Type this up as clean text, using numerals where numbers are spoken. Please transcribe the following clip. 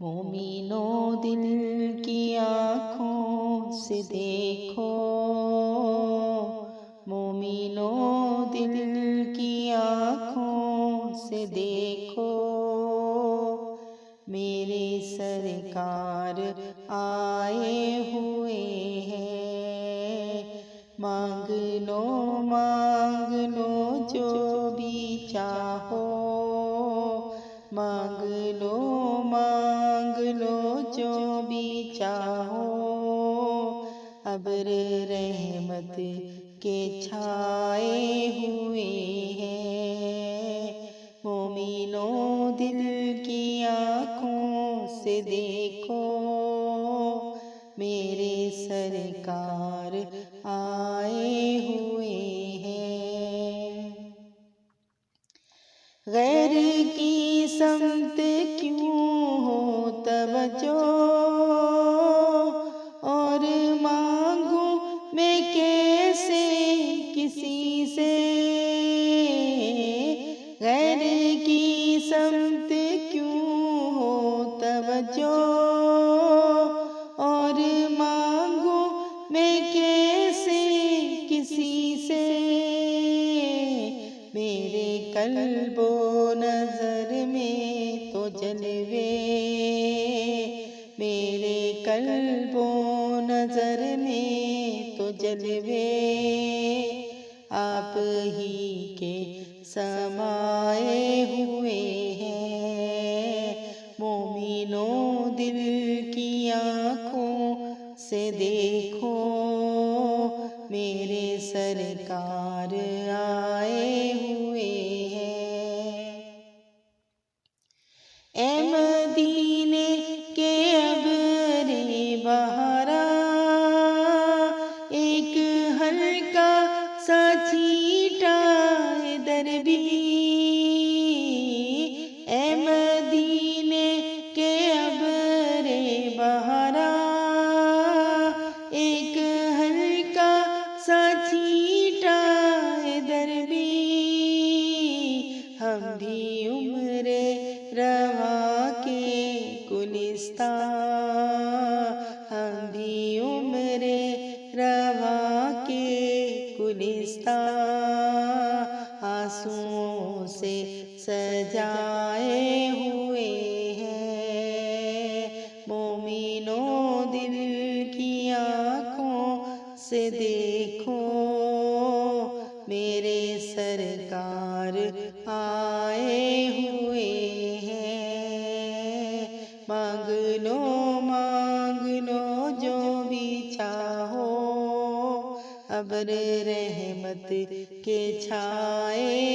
مومنوں دل کی آنکھوں سے دیکھو، مومنوں دل کی آنکھوں سے دیکھو، میرے سرکار آئے ہوئے ہیں۔ مانگ لو جو بھی چاہو، مانگ لو جو بھی چاہو، ابر رحمت کے چھائے ہوئے ہیں۔ مومنوں دل کی آنکھوں سے دیکھو، میرے سرکار آئے ہوئے ہیں۔ غیر کی سمت کیوں ہو توجہ، اور مانگوں میں کیسے کسی سے؟ غیر کی سمت کیوں ہو توجہ، اور مانگوں میں کیسے کسی سے؟ میرے قلب و نظر میں تو جلوے، میرے قلب و نظر میں تو جلوے، آپ ہی کے سمائے ہوئے ہیں۔ مومنوں دل کی آنکھوں سے دیکھو، میرے سرکار آئے ہوئے ہیں۔ اے مدینے کے ابر بہارا، ایک ہلکا سا چھینٹا ادھر بھی، اے مدینے کے ابر بہارا، ایک ہلکا سا چھینٹا ادھر بھی، ہم بھی عمر رواں کے گلستاں، ہم بھی عمر رواں کے گلستاں، آنسوؤں سے سجائے ہوئے ہیں۔ مومنوں دل کی آنکھوں سے دیکھو، میرے سرکار آئے ہوئے ہیں۔ مانگ لو جو بھی چاہو، ابر رحمت کے چھائے